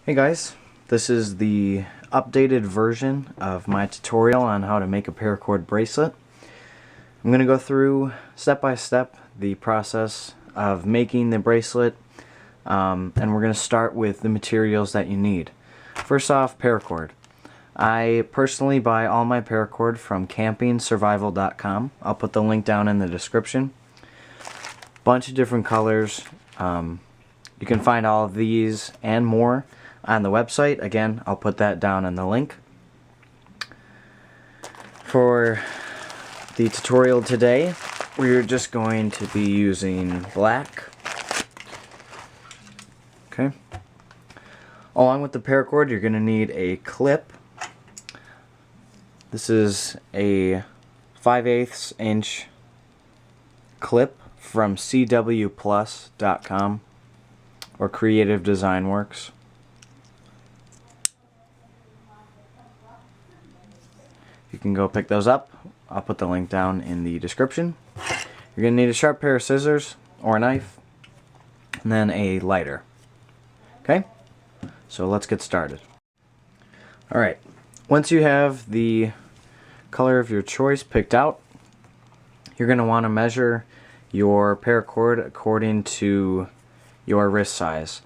Hey guys, this is the updated version of my tutorial on how to make a paracord bracelet. I'm going to go through step by step the process of making the bracelet, and we're going to start with the materials that you need. First off, paracord. I personally buy all my paracord from campingsurvival.com. I'll put the link down in the description. Bunch of different colors. You can find all of these and more on the website. Again, I'll put that down in the link. For the tutorial today, we're just going to be using black. Okay. Along with the paracord, you're going to need a clip. This is a 5/8 inch clip from cwplus.com or Creative Design Works. You can go pick those up. I'll put the link down in the description. You're going to need a sharp pair of scissors or a knife, and then a lighter. Okay? So let's get started. Alright, once you have the color of your choice picked out, you're going to want to measure your paracord according to your wrist size.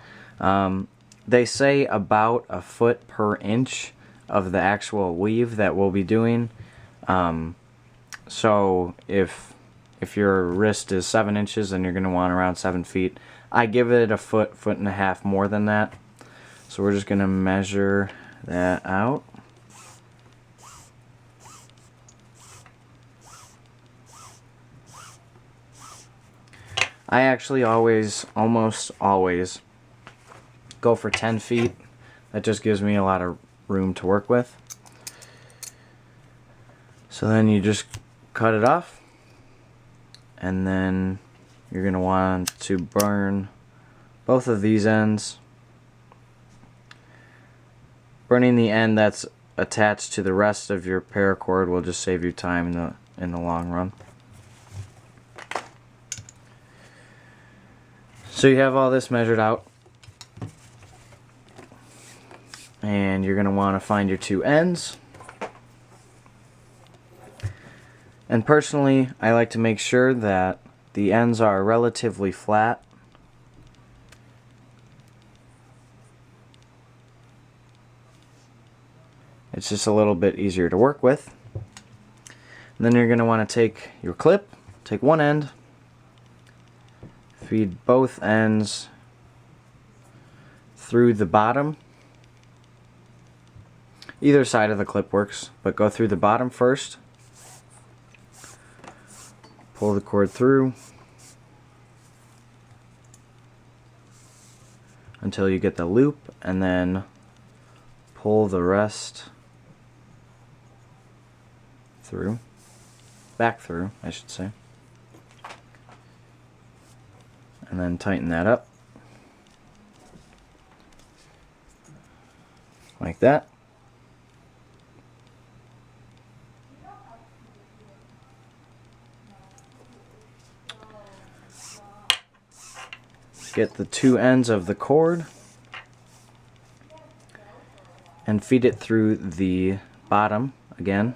They say about a foot per inch of the actual weave that we'll be doing. So if your wrist is 7 inches, then you're going to want around 7 feet. I give it a foot and a half more than that. So we're just going to measure that out. I actually almost always go for 10 feet. That just gives me a lot of room to work with. So then you just cut it off, and then you're going to want to burn both of these ends. Burning the end that's attached to the rest of your paracord will just save you time in the long run. So you have all this measured out, and you're going to want to find your two ends. And personally, I like to make sure that the ends are relatively flat. It's just a little bit easier to work with. And then you're going to want to take your clip, take one end, feed both ends through the bottom. Either side of the clip works, but go through the bottom first. Pull the cord through until you get the loop, and then pull the rest through, back through, I should say. And then tighten that up like that. Get the two ends of the cord and feed it through the bottom again.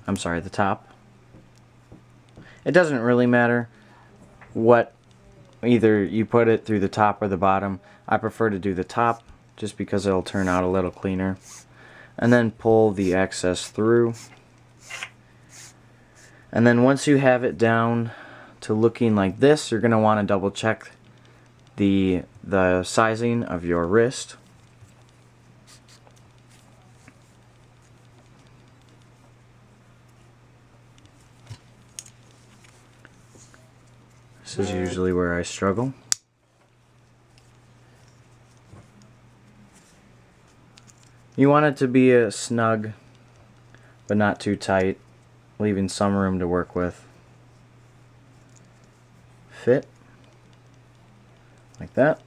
I'm sorry, the top. It doesn't really matter what, either you put it through the top or the bottom. I prefer to do the top just because it'll turn out a little cleaner. And then pull the excess through. And then once you have it down to looking like this, you're going to want to double check the sizing of your wrist. This is usually where I struggle. You want it to be a snug, but not too tight, leaving some room to work with. Fit like that.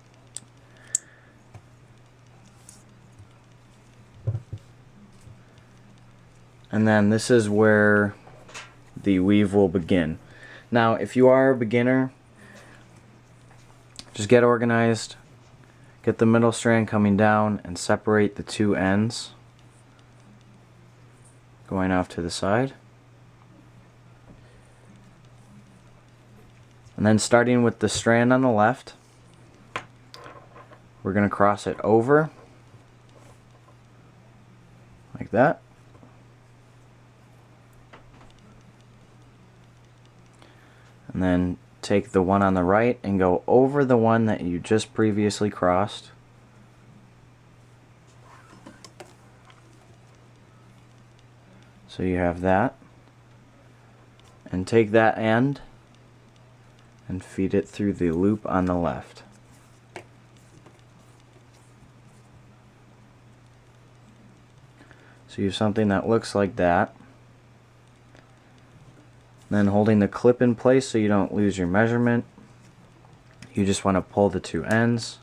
And then this is where the weave will begin. Now, if you are a beginner, just get organized, get the middle strand coming down and separate the two ends going off to the side. And then starting with the strand on the left, we're going to cross it over like that. And then take the one on the right and go over the one that you just previously crossed. So you have that. And take that end and feed it through the loop on the left. So you have something that looks like that. Then holding the clip in place so you don't lose your measurement, you just want to pull the two ends,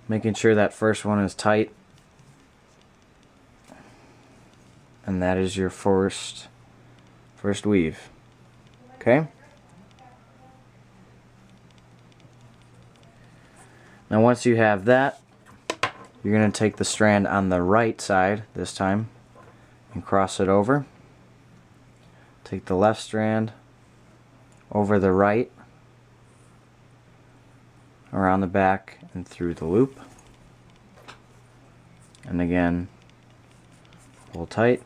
making sure that first one is tight, and that is your first weave. Okay? Now once you have that, you're going to take the strand on the right side this time and cross it over. Take the left strand over the right, around the back and through the loop. And again, pull tight.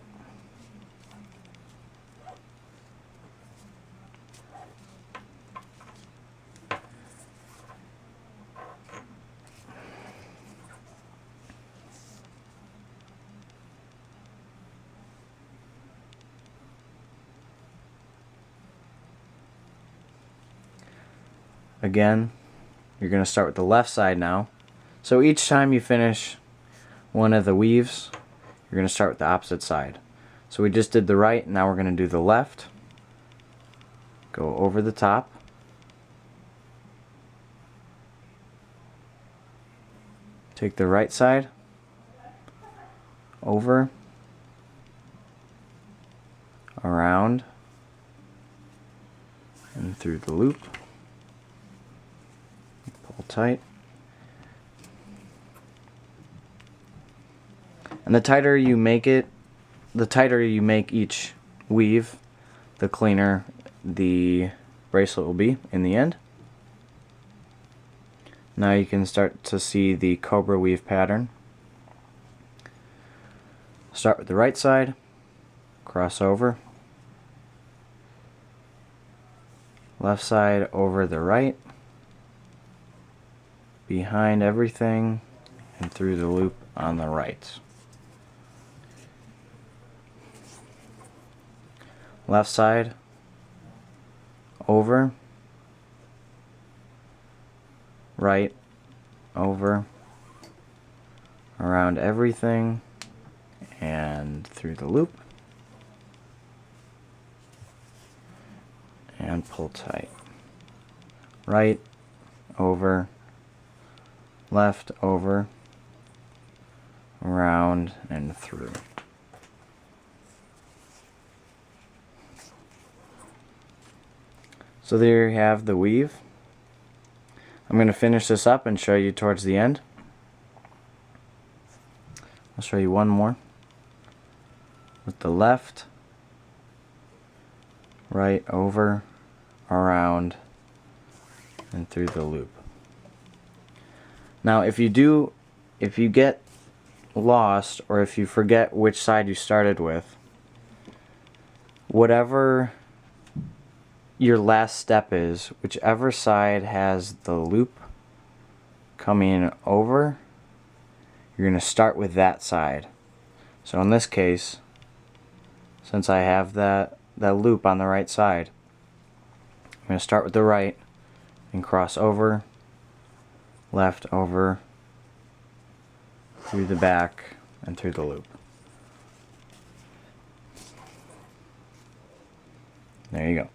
Again, you're going to start with the left side now. So each time you finish one of the weaves, you're going to start with the opposite side. So we just did the right, now we're going to do the left. Go over the top. Take the right side, over, around, and through the loop. Pull tight. And the tighter you make it, the tighter you make each weave, the cleaner the bracelet will be in the end. Now you can start to see the cobra weave pattern. Start with the right side, cross over, left side over the right, behind everything, and through the loop on the right. Left side, over, right, over, around everything, and through the loop, and pull tight. Right, over, left, over, around, and through. So there you have the weave. I'm going to finish this up and show you towards the end. I'll show you one more. With the left, right, over, around, and through the loop. Now if you get lost or if you forget which side you started with, whatever your last step is, whichever side has the loop coming over, you're going to start with that side. So in this case, since I have that loop on the right side, I'm going to start with the right and cross over, left, over, through the back, and through the loop. There you go.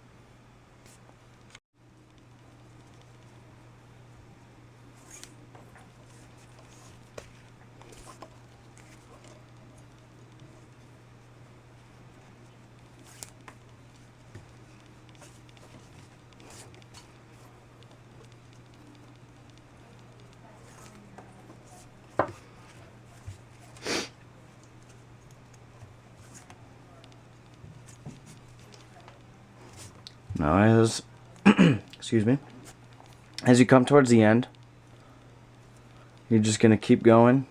Now as excuse me, as you come towards the end, you're just going to keep going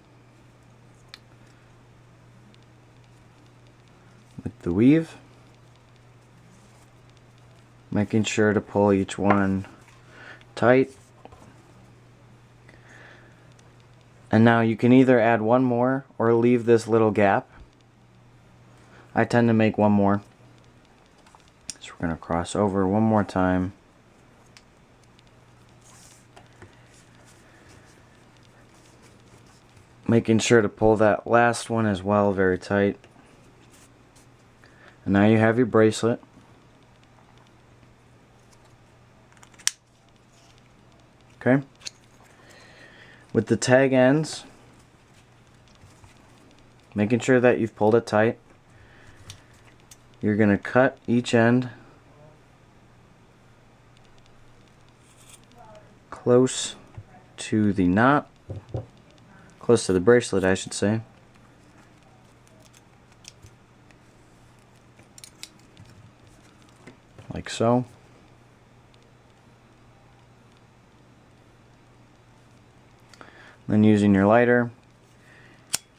with the weave, making sure to pull each one tight. And now you can either add one more or leave this little gap. I tend to make one more. So we're going to cross over one more time. Making sure to pull that last one as well very tight. And now you have your bracelet. Okay. With the tag ends, making sure that you've pulled it tight, you're going to cut each end close to the knot, close to the bracelet I should say. Like so. Then using your lighter,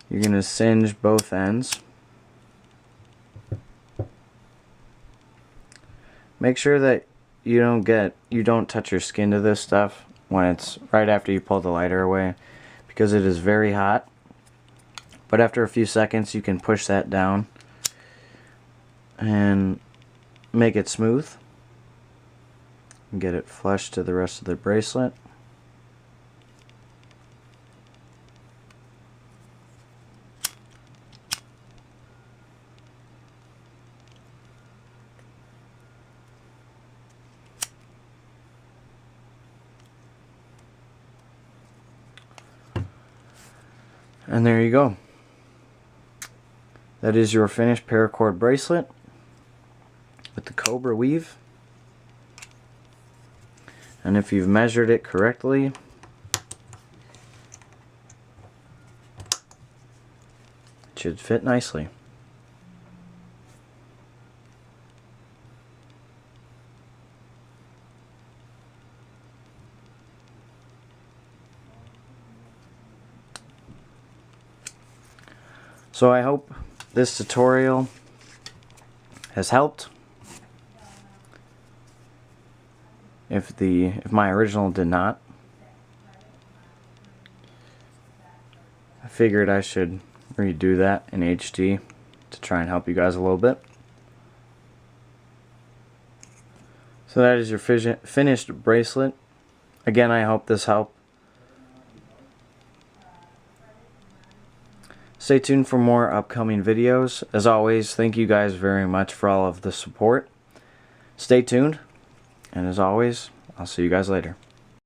you're going to singe both ends. Make sure that you don't touch your skin to this stuff when it's right after you pull the lighter away, because it is very hot. But after a few seconds you can push that down and make it smooth and get it flush to the rest of the bracelet. And there you go. That is your finished paracord bracelet with the cobra weave. And if you've measured it correctly, it should fit nicely. So I hope this tutorial has helped. If my original did not, I figured I should redo that in HD to try and help you guys a little bit. So that is your finished bracelet. Again, I hope this helped. Stay tuned for more upcoming videos. As always, thank you guys very much for all of the support. Stay tuned, and as always, I'll see you guys later.